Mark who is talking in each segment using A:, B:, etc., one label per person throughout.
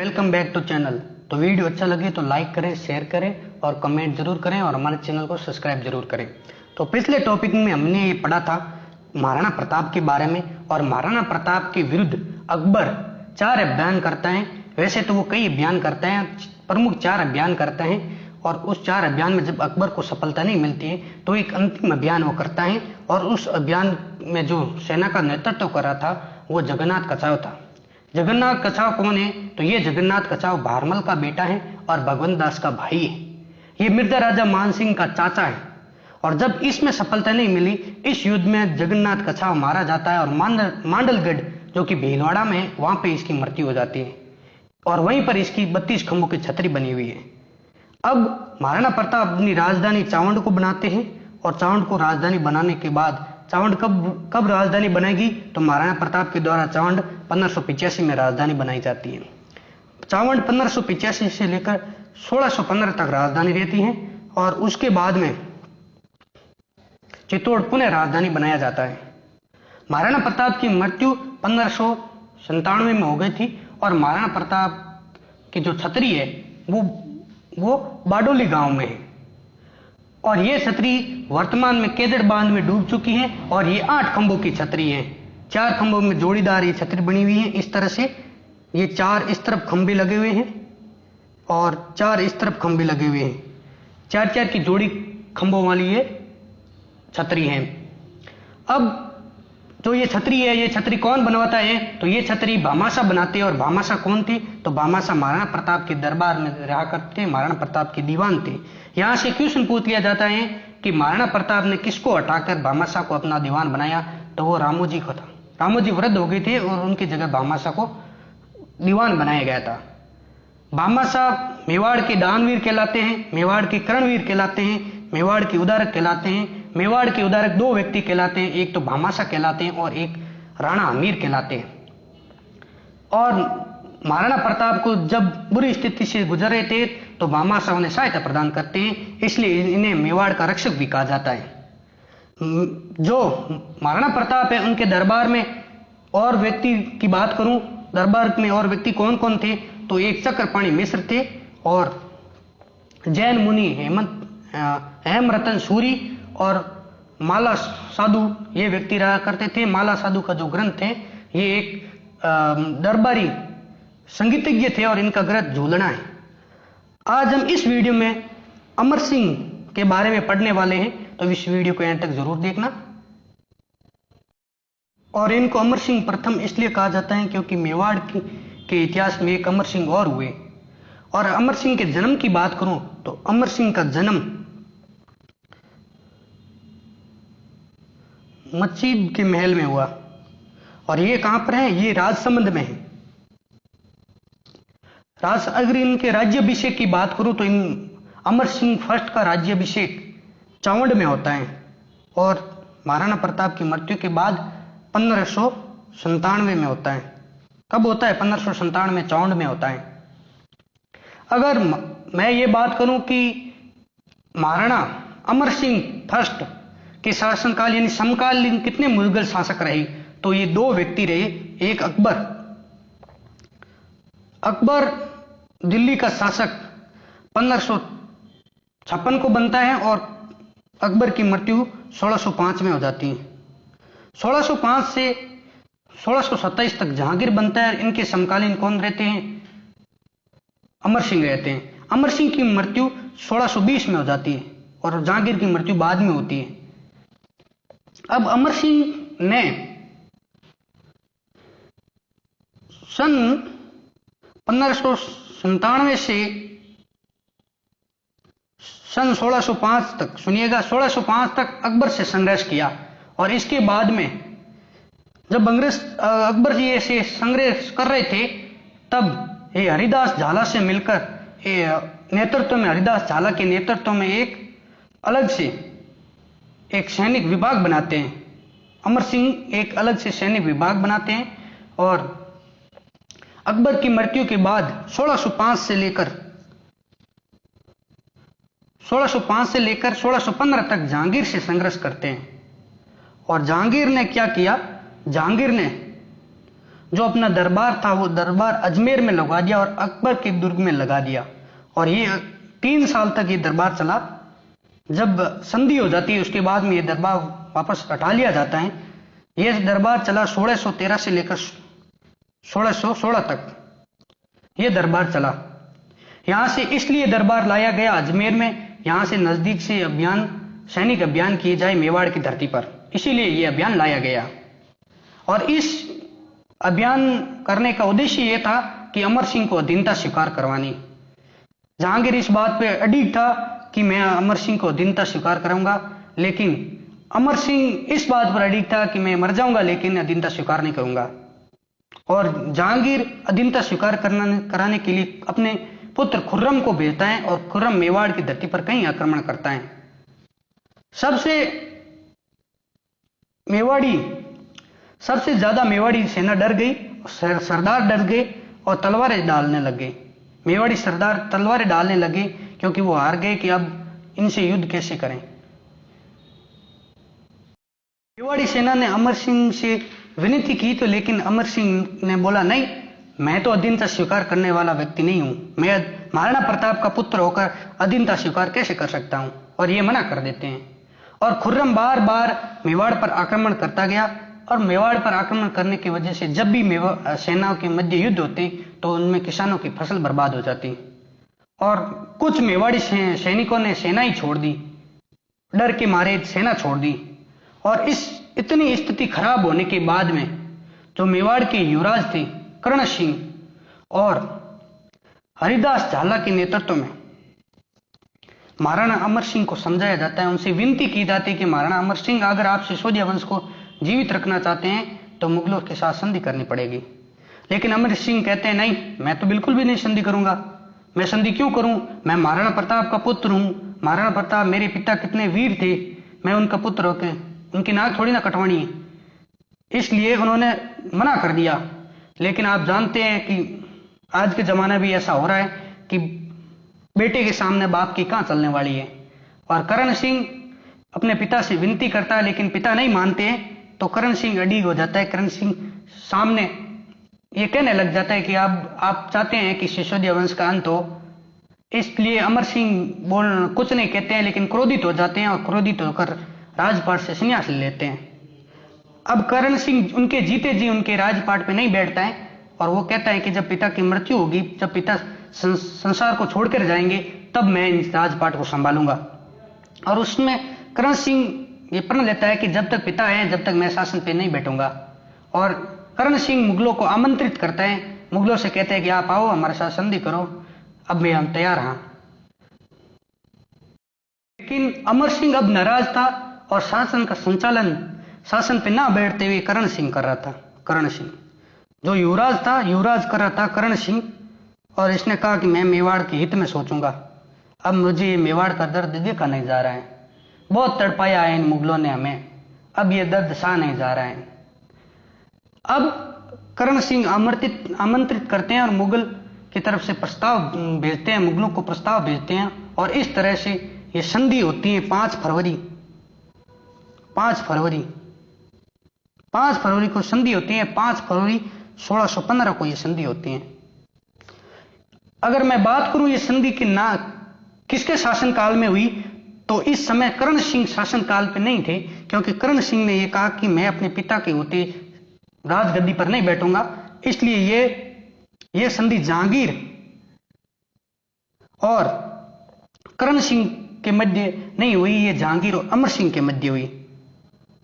A: Welcome back to channel. तो video अच्छा लगे तो लाइक करें, शेयर करें और कमेंट जरूर करें और हमारे चैनल को सब्सक्राइब जरूर करें। तो पिछले टॉपिक में हमने ये पढ़ा था महाराणा प्रताप के बारे में, और महाराणा प्रताप के विरुद्ध अकबर 4 अभियान करता है। वैसे तो वो कई अभियान करते हैं, प्रमुख 4 अभियान करते हैं, और उस 4 अभियान में जब अकबर को सफलता नहीं मिलती है तो एक अंतिम अभियान वो करता है, और उस अभियान में जो सेना का नेतृत्व कर रहा था वो जगन्नाथ कछाव था। जगन्नाथ कछाव कौन है? तो ये जगन्नाथ कछाव भारमल का बेटा है और भगवंत दास का भाई है। ये मिर्जा राजा मान सिंह का चाचा है, और जब इसमें सफलता नहीं मिली, इस युद्ध में जगन्नाथ कछाव मारा जाता है और मांडलगढ़ जो कि भीलवाड़ा में है वहां पे इसकी मृत्यु हो जाती है, और वहीं पर इसकी 32 खंभों की छतरी बनी हुई है। अब महाराणा प्रताप अपनी राजधानी चावंड को बनाते हैं, और चावंड को राजधानी बनाने के बाद चावंड कब राजधानी बनेगी? तो महाराणा प्रताप के द्वारा चावंड 1585 में राजधानी बनाई जाती है। चावंड 1585 से लेकर 1615 तक राजधानी रहती है, और उसके बाद में चित्तौड़ पुनः राजधानी बनाया जाता है। महाराणा प्रताप की मृत्यु 1597 में हो गई थी, और महाराणा प्रताप की जो छतरी है वो बाडोली गांव में है, और ये छतरी वर्तमान में केदड़ बांध में डूब चुकी है, और ये 8 खंभों की छतरी है। 4 खंभों में जोड़ीदार ये छतरी बनी हुई है। इस तरह से ये 4 इस तरफ खंभे लगे हुए हैं और 4 इस तरफ खंभे लगे हुए हैं। 4-4 की जोड़ी खंभों वाली ये छतरी है। अब जो ये छतरी है, ये छतरी कौन बनवाता है? तो ये छतरी भामाशाह बनाते हैं। और भामाशाह कौन थे? तो भामाशाह महाराणा प्रताप के दरबार में रहा करते, महाराणा प्रताप के दीवान थे। यहां से क्वेश्चन पूछ लिया जाता है कि महाराणा प्रताप ने किसको हटाकर भामाशाह को अपना दीवान बनाया? तो वो रामोजी को था। रामोजी वृद्ध हो गए थे और उनकी जगह भामाशाह को दीवान बनाया गया था। भामाशाह मेवाड़ के दानवीर कहलाते हैं, मेवाड़ के करणवीर कहलाते हैं, मेवाड़ के उदारक कहलाते हैं। मेवाड़ के उदारक 2 व्यक्ति कहलाते हैं, एक तो भामाशाह कहलाते हैं और एक राणा हमीर कहलाते हैं। और महाराणा प्रताप को जब बुरी स्थिति से गुजर रहे थे तो भामाशाह उन्हें सहायता प्रदान करते हैं, इसलिए इन्हें मेवाड़ का रक्षक भी कहा जाता है। जो महाराणा प्रताप है उनके दरबार में और व्यक्ति की बात करूं, दरबार में और व्यक्ति कौन कौन थे? तो एक चक्रपाणी मिश्र थे, और जैन मुनि हेमरतन सूरी और माला साधु ये व्यक्ति रहा करते थे। माला साधु का जो ग्रंथ है ये एक दरबारी संगीतज्ञ थे, और इनका ग्रंथ झूलना है। आज हम इस वीडियो में अमर सिंह के बारे में पढ़ने वाले हैं, तो इस वीडियो को एंड तक जरूर देखना। और इनको अमर सिंह प्रथम इसलिए कहा जाता है क्योंकि मेवाड़ के इतिहास में एक अमर सिंह और हुए। और अमर सिंह के जन्म की बात करूं तो अमर सिंह का जन्म मच्छीद के महल में हुआ, और ये कहां पर है? ये राजसमंद में है। अगर इनके राज्याभिषेक की बात करूं तो इन अमर सिंह फर्स्ट का राज्याभिषेक चावंड में होता है, और महाराणा प्रताप की मृत्यु के बाद 1597 में होता है। कब होता है? 1597 में चावंड में होता है। अगर मैं ये बात करूं कि महाराणा अमर सिंह फर्स्ट के शासनकाल यानी समकालीन कितने मुगल शासक रहे, तो ये 2 व्यक्ति रहे। एक अकबर दिल्ली का शासक 1556 को बनता है, और अकबर की मृत्यु 1605 में हो जाती है। 1605 से 1627 तक जहांगीर बनता है। इनके समकालीन कौन रहते हैं? अमर सिंह रहते हैं। अमर सिंह की मृत्यु 1620 में हो जाती है, और जहांगीर की मृत्यु बाद में होती है। अब अमर सिंह ने सन 1597 से सन 1605 तक, सुनिएगा, 1605 तक अकबर से संघर्ष किया। और इसके बाद में जब अकबर जी ऐसे संघर्ष कर रहे थे, तब ये हरिदास झाला से मिलकर नेतृत्व में, हरिदास झाला के नेतृत्व में एक अलग से एक सैनिक विभाग बनाते हैं। अमर सिंह एक अलग से सैनिक विभाग बनाते हैं, और अकबर की मृत्यु के बाद 1605 से लेकर 1615 तक जहांगीर से संघर्ष करते हैं। और जहांगीर ने क्या किया? जहांगीर ने जो अपना दरबार था वो दरबार अजमेर में लगा दिया और अकबर के दुर्ग में लगा दिया। और ये 3 साल तक ये दरबार चला। जब संधि हो जाती है उसके बाद में ये दरबार वापस हटा लिया जाता है। ये दरबार चला 1613 से लेकर 1616 तक ये दरबार चला। यहां से इसलिए दरबार लाया गया अजमेर में, यहां से नजदीक से अभियान, सैनिक अभियान किए जाए मेवाड़ की धरती पर, इसीलिए यह अभियान लाया गया। और इस अभियान करने का उद्देश्य यह था कि अमर सिंह को अधीनता स्वीकार करवानी। जहांगीर इस बात पे अडिग था कि मैं अमर सिंह को अधीनता स्वीकार कराऊंगा, लेकिन अमर सिंह इस बात पर अडिग था कि मैं मर जाऊंगा लेकिन अधीनता स्वीकार नहीं करूंगा। और जहांगीर अधीनता स्वीकार कराने के लिए अपने पुत्र खुर्रम को भेजता है और खुर्रम मेवाड़ की धरती पर कई आक्रमण करता है। सबसे ज्यादा मेवाड़ी सेना डर गई, सरदार डर गए और तलवारें डालने लगे। मेवाड़ी सरदार तलवारें डालने लगे क्योंकि वो हार गए कि अब इनसे युद्ध कैसे करें। मेवाड़ी सेना ने अमर सिंह से विनती की तो, लेकिन अमर सिंह ने बोला नहीं, मैं तो अधीनता स्वीकार करने वाला व्यक्ति नहीं हूं, मैं महाराणा प्रताप का पुत्र होकर अधीनता स्वीकार कैसे कर सकता हूं। और ये मना कर देते हैं। और खुर्रम बार बार मेवाड़ पर आक्रमण करता गया और मेवाड़ पर आक्रमण करने की वजह से जब भी सेनाओं के मध्य युद्ध होते तो उनमें किसानों की फसल बर्बाद हो जाती और कुछ मेवाड़ी सैनिकों ने सेना ही छोड़ दी, डर के मारे सेना छोड़ दी। और इस इतनी स्थिति खराब होने के बाद में जो मेवाड़ के युवराज थे कर्ण सिंह और हरिदास झाला के नेतृत्व में महाराणा अमर सिंह को समझाया जाता है, उनसे विनती की जाती है कि महाराणा अमर सिंह अगर आप सिसोदिया वंश को जीवित रखना चाहते हैं तो मुगलों के साथ संधि करनी पड़ेगी। लेकिन अमर सिंह कहते हैं नहीं, मैं तो बिल्कुल भी नहीं संधि करूंगा, मैं संधि क्यों करूं, मैं महाराणा प्रताप का पुत्र हूं, महाराणा प्रताप मेरे पिता कितने वीर थे, मैं उनका पुत्र होकर उनकी नाक थोड़ी ना कटवानी है, इसलिए उन्होंने मना कर दिया। लेकिन आप जानते हैं कि आज के जमाने भी ऐसा हो रहा है कि बेटे के सामने बाप की कहां चलने वाली है। और करण सिंह अपने पिता से विनती करता है लेकिन पिता नहीं मानते हैं तो करण सिंह अड़ीग हो जाता है। करण सिंह सामने ये कहने लग जाता है कि आप चाहते हैं कि सिसोदिया वंश का अंत हो, इसलिए अमर सिंह कुछ नहीं कहते हैं लेकिन क्रोधित हो जाते हैं और क्रोधित होकर राजपाट से संन्यास ले लेते हैं। अब करण सिंह उनके जीते जी उनके राजपाट पे नहीं बैठता है और वो कहता है कि जब पिता की मृत्यु होगी, जब पिता संसार को छोड़कर जाएंगे तब मैं इस राजपाट को संभालूंगा। और उसमें करण सिंह ये प्रण लेता है कि जब तक पिता है जब तक मैं शासन पे नहीं बैठूंगा। और करण सिंह मुगलों को आमंत्रित करता है, मुगलों से कहते हैं कि आप आओ हमारे साथ संधि करो, अब मैं हम तैयार हैं। लेकिन अमर सिंह अब नाराज था और शासन का संचालन शासन पे ना बैठते हुए करण सिंह कर रहा था। करण सिंह जो युवराज था, युवराज कर रहा था करण सिंह, और इसने कहा कि मैं मेवाड़ के हित में सोचूंगा। अब मुझे मेवाड़ का दर्द देखा नहीं जा रहा है, बहुत तड़पाया है इन मुगलों ने हमें, अब ये दर्द सहा नहीं जा रहा है। अब करण सिंह आमंत्रित करते हैं और मुगल की तरफ से प्रस्ताव भेजते हैं, मुगलों को प्रस्ताव भेजते हैं और इस तरह से ये संधि होती है 5 फरवरी को संधि होती है। 5 फरवरी 1615 को ये संधि होती है। अगर मैं बात करूं ये संधि की ना किसके शासनकाल में हुई तो इस समय करण सिंह शासनकाल पे नहीं थे, क्योंकि करण सिंह ने ये कहा कि मैं अपने पिता के होते राजगद्दी पर नहीं बैठूंगा, इसलिए ये संधि जहांगीर और करण सिंह के मध्य नहीं हुई, ये जहांगीर और अमर सिंह के मध्य हुई।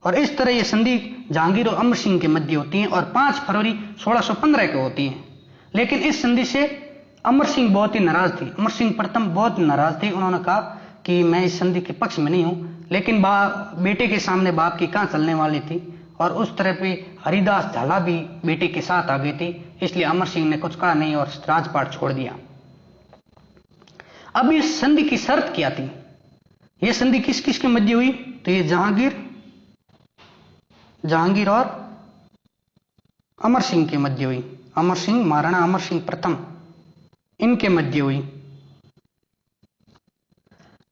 A: और इस तरह ये संधि जहांगीर और अमर सिंह के मध्य होती है और 5 फरवरी 1615 को होती है। लेकिन इस संधि से अमर सिंह बहुत ही नाराज थी, अमर सिंह प्रथम बहुत नाराज थे। उन्होंने कहा कि मैं इस संधि के पक्ष में नहीं हूं, लेकिन बेटे के सामने बाप की कहां चलने वाली थी। और उस तरह पे हरिदास झाला भी बेटे के साथ आ गए थे, इसलिए अमर सिंह ने कुछ कहा नहीं और राजपाट छोड़ दिया। अब इस संधि की शर्त क्या थी, यह संधि किस किस के मध्य हुई, तो ये जहांगीर और अमर सिंह के मध्य हुई। अमर सिंह, महाराणा अमर सिंह प्रथम, इनके मध्य हुई,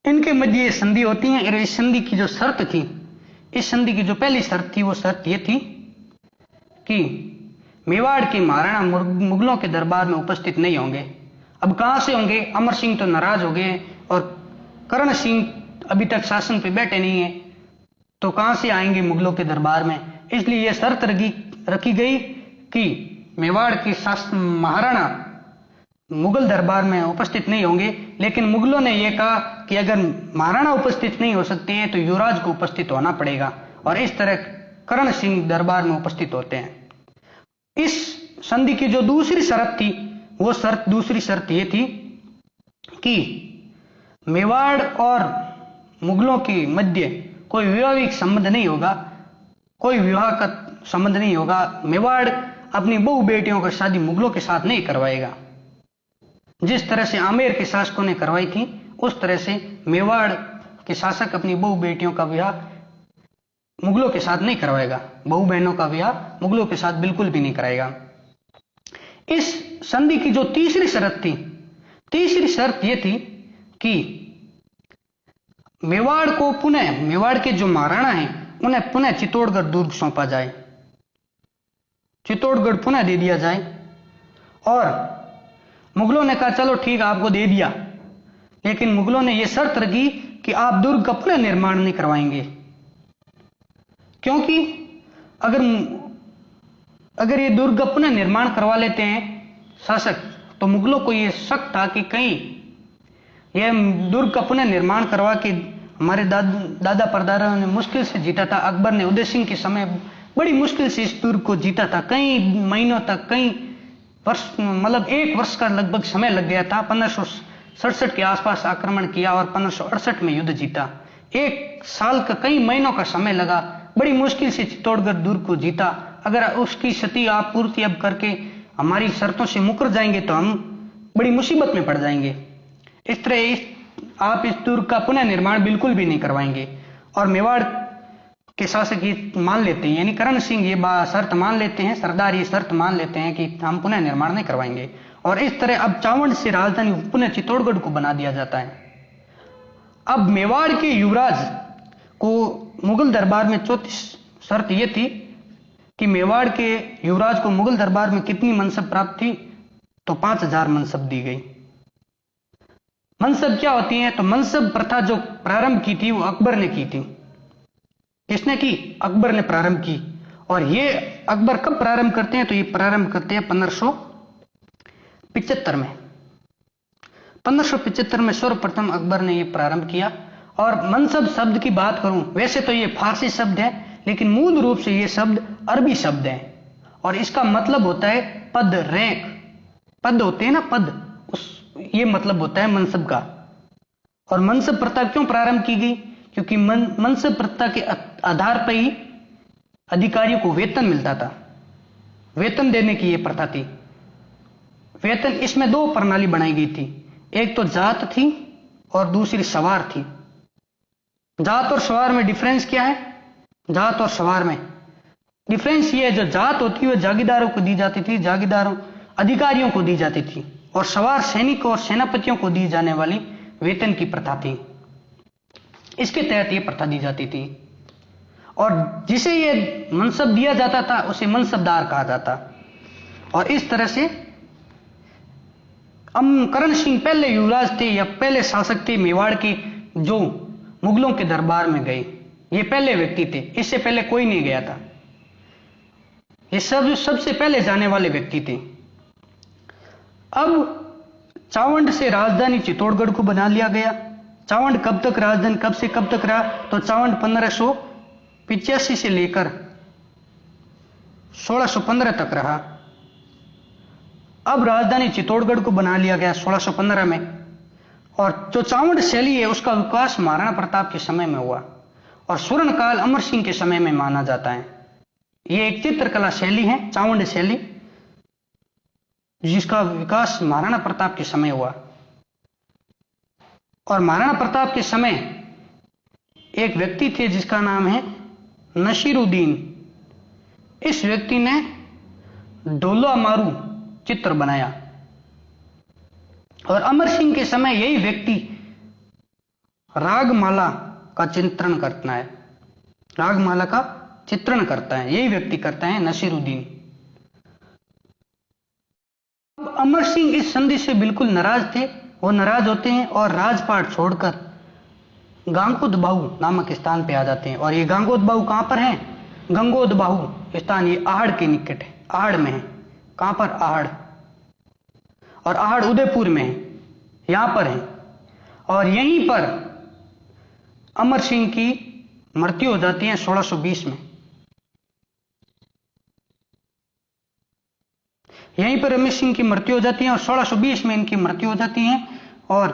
A: इनके मध्य ये संधि होती है। और इस संधि की जो शर्त थी, इस संधि की जो पहली शर्त थी वो शर्त ये थी कि मेवाड़ के महाराणा मुगलों के दरबार में उपस्थित नहीं होंगे। अब कहां से होंगे? अमर सिंह तो नाराज हो गए और करण सिंह अभी तक शासन पे बैठे नहीं है, तो कहां से आएंगे मुगलों के दरबार में? इसलिए यह शर्त रखी गई कि मेवाड़ के शासन महाराणा मुगल दरबार में उपस्थित नहीं होंगे। लेकिन मुगलों ने यह कहा कि अगर महाराणा उपस्थित नहीं हो सकते हैं तो युवराज को उपस्थित होना पड़ेगा, और इस तरह करण सिंह दरबार में उपस्थित होते हैं। इस संधि की जो दूसरी शर्त थी, वो दूसरी शर्त यह थी कि मेवाड़ और मुगलों के मध्य कोई वैवाहिक संबंध नहीं होगा, कोई विवाह का संबंध नहीं होगा। मेवाड़ अपनी बहु बेटियों की शादी मुगलों के साथ नहीं करवाएगा। जिस तरह से आमेर के शासकों ने करवाई थी, उस तरह से मेवाड़ के शासक अपनी बहु बेटियों का विवाह मुगलों के साथ नहीं करवाएगा। बहु बहनों का विवाह मुगलों के साथ बिल्कुल भी नहीं कराएगा। इस संधि की जो तीसरी शर्त थी, तीसरी शर्त यह थी कि मेवाड़ को पुनः, मेवाड़ के जो महाराणा हैं उन्हें पुनः चित्तौड़गढ़ दुर्ग सौंपा जाए, चित्तौड़गढ़ पुनः दे दिया जाए। और मुगलों ने कहा चलो ठीक है, आपको दे दिया, लेकिन मुगलों ने यह शर्त रखी कि आप दुर्ग का पुनः निर्माण नहीं करवाएंगे, क्योंकि अगर ये दुर्ग का पुनः निर्माण करवा लेते हैं शासक, तो मुगलों को यह शक था कि कहीं यह दुर्ग का पुनः निर्माण करवा के हमारे दादा परदादा ने मुश्किल से जीता था। अकबर ने उदय सिंह के समय बड़ी मुश्किल से इस दुर्ग को जीता था, कई महीनों तक, कई वर्ष, मतलब 1 वर्ष का लगभग समय लग गया था। 1567 के आसपास आक्रमण किया और 1568 में युद्ध जीता। 1 साल का, कई महीनों का समय लगा, बड़ी मुश्किल से चित्तौड़गढ़ दुर्ग को जीता। अगर उसकी क्षति आप पूर्ति अब करके हमारी शर्तों से मुकर जाएंगे तो हम बड़ी मुसीबत में पड़ जाएंगे। इस तरह आप इस दुर्ग का पुनः निर्माण बिल्कुल भी नहीं करवाएंगे। और मेवाड़ के शासक ये मान लेते हैं, यानी करण सिंह ये शर्त मान लेते हैं, सरदार ये शर्त मान लेते हैं कि हम पुनः निर्माण नहीं करवाएंगे। और इस तरह अब चावंड से राजधानी पुनः चित्तौड़गढ़ को बना दिया जाता है। अब मेवाड़ के युवराज को मुगल दरबार में चौथी शर्त यह थी कि मेवाड़ के युवराज को मुगल दरबार में कितनी मनसब प्राप्त थी? तो 5000 मनसब दी गई। मनसब क्या होती है? तो मनसब प्रथा जो प्रारंभ की थी वो अकबर ने की थी। किसने की? अकबर ने प्रारंभ की। और ये अकबर कब प्रारंभ करते हैं? तो ये प्रारंभ करते हैं 1575 में। 1575 में सर्वप्रथम अकबर ने ये प्रारंभ किया। और मनसब शब्द की बात करूं, वैसे तो ये फारसी शब्द है, लेकिन मूल रूप से ये शब्द अरबी शब्द है और इसका मतलब होता है पद, रैंक। पद होते हैं ना, पद, ये मतलब होता है मनसब का। और मनसब प्रथा क्यों प्रारंभ की गई? क्योंकि मनसब प्रथा के आधार पर ही अधिकारियों को वेतन मिलता था। वेतन देने की यह प्रथा थी। वेतन, इसमें 2 प्रणाली बनाई गई थी, एक तो जात थी और दूसरी सवार थी। जात और सवार में डिफरेंस क्या है? जात और सवार में डिफरेंस ये है, जो जात होती है वह जागीरदारों को दी जाती थी, जागीरदारों अधिकारियों को दी जाती थी, और सवार सैनिकों और सेनापतियों को दी जाने वाली वेतन की प्रथा थी। इसके तहत यह प्रथा दी जाती थी। और जिसे यह मनसब दिया जाता था उसे मनसबदार कहा जाता। और इस तरह से करण सिंह पहले युवराज थे या पहले शासक थे मेवाड़ के, जो मुगलों के दरबार में गए। ये पहले व्यक्ति थे, इससे पहले कोई नहीं गया था। ये सबसे पहले जाने वाले व्यक्ति थे। अब चावंड से राजधानी चित्तौड़गढ़ को बना लिया गया। चावंड कब तक राजधानी, कब से कब तक रहा? तो चावंड 1585 से लेकर 1615 तक रहा। अब राजधानी चित्तौड़गढ़ को बना लिया गया 1615 में। और जो चावंड शैली है उसका विकास महाराणा प्रताप के समय में हुआ और स्वर्ण काल अमर सिंह के समय में माना जाता है। यह एक चित्रकला शैली है, चावंड शैली, जिसका विकास महाराणा प्रताप के समय हुआ। और महाराणा प्रताप के समय एक व्यक्ति थे जिसका नाम है नसीरुद्दीन। इस व्यक्ति ने डोला मारू चित्र बनाया। और अमर सिंह के समय यही व्यक्ति रागमाला का चित्रण करता है, रागमाला का चित्रण करता है, यही व्यक्ति करता है, नसीरुद्दीन। अब अमर सिंह इस संधि से बिल्कुल नाराज थे। वो नाराज होते हैं और राजपाट छोड़कर गांगोदबाहु नामक स्थान पे आ जाते हैं। और ये गांगोदबाहु कहां पर है? गंगोदबाहु स्थान ये आहड़ के निकट है, आहड़ में है। कहां पर? आहड़। और आहड़ उदयपुर में है, यहां पर है। और यहीं पर अमर सिंह की मृत्यु हो जाती है 1620 में। यहीं पर अमर सिंह की मृत्यु हो जाती है और 1620 में इनकी मृत्यु हो जाती है। और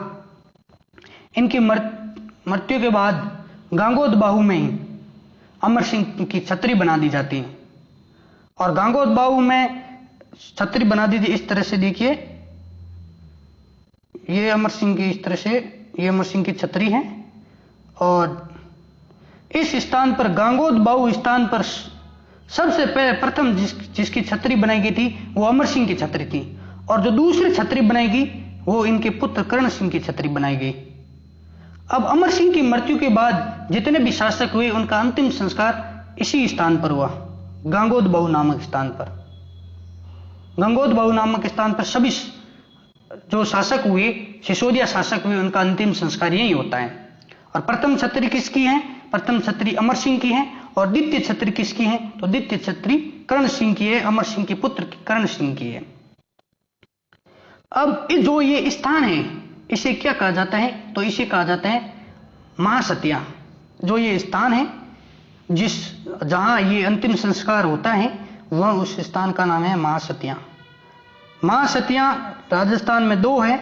A: इनकी मृत्यु के बाद गांगोदबाहु में ही अमर सिंह की छतरी बना दी जाती है। और गांगोदबाहु में छतरी बना दी थी इस तरह से, देखिए ये अमर सिंह की, इस तरह से ये अमर सिंह की छतरी है। और इस स्थान पर गांगोदबाहु स्थान पर सबसे पहले प्रथम जिसकी छतरी बनाई गई थी वो अमर सिंह की छतरी थी। और जो दूसरी छतरी बनाई गई वो इनके पुत्र कर्ण सिंह की छतरी बनाई गई। अब अमर सिंह की मृत्यु के बाद जितने भी शासक हुए उनका अंतिम संस्कार इसी स्थान पर हुआ, गांगोदबाहु नामक स्थान पर। गांगोदबाहु नामक स्थान पर सभी जो शासक हुए, सिसोदिया शासक हुए, उनका अंतिम संस्कार यही होता है। और प्रथम छतरी किसकी है? प्रथम छतरी अमर सिंह की है। और द्वितीय छतरी किसकी है? तो द्वितीय छतरी कर्ण सिंह की है, अमर सिंह के पुत्र कर्ण सिंह की है। अब जो ये स्थान है इसे क्या कहा जाता है? तो इसे कहा जाता है महासतिया। जो ये स्थान है जहां ये अंतिम संस्कार होता है वह उस स्थान का नाम है महासतिया। महासतिया राजस्थान में दो है,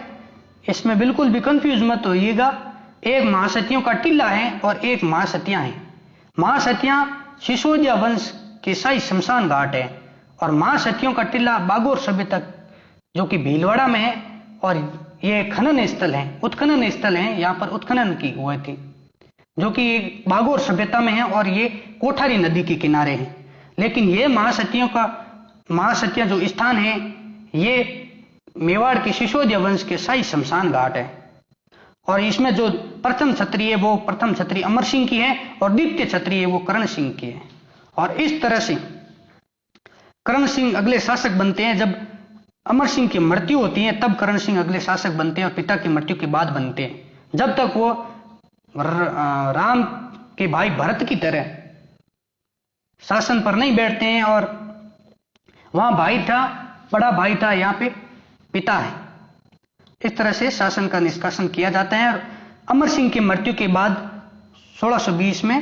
A: इसमें बिल्कुल भी कंफ्यूज मत होइएगा। एक महासतियों का टीला है और एक महासतिया है। महासतिया सिसोदिया वंश के शाही शमशान घाट है और महासतियों का टीला बागोर सभ्यता जो कि भीलवाड़ा में है। और ये खनन स्थल है, उत्खनन स्थल है, यहाँ पर उत्खनन की हुए थी जो कि बागोर सभ्यता में है और ये कोठारी नदी के किनारे है। लेकिन ये महासतिया जो स्थान है ये मेवाड़ के सिसोदिया वंश के शाही शमशान घाट है। और इसमें जो प्रथम छतरी है वो प्रथम छतरी अमर सिंह की है और द्वितीय छतरी है वो कर्ण सिंह की है। और इस तरह से कर्ण सिंह अगले शासक बनते हैं। जब अमर सिंह की मृत्यु होती है तब कर्ण सिंह अगले शासक बनते हैं और पिता की मृत्यु के बाद बनते हैं। जब तक वो राम के भाई भरत की तरह शासन पर नहीं बैठते हैं। और वहां भाई था, बड़ा भाई था, यहाँ पे पिता है। इस तरह से शासन का निष्कासन किया जाता है। और अमर सिंह की मृत्यु के बाद 1620 में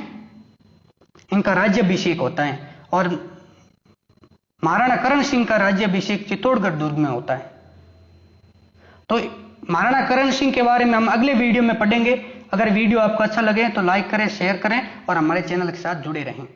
A: इनका राज्याभिषेक होता है और महाराणा कर्ण सिंह का राज्याभिषेक चित्तौड़गढ़ दुर्ग में होता है। तो महाराणा कर्ण सिंह के बारे में हम अगले वीडियो में पढ़ेंगे। अगर वीडियो आपको अच्छा लगे तो लाइक करें, शेयर करें और हमारे चैनल के साथ जुड़े रहें।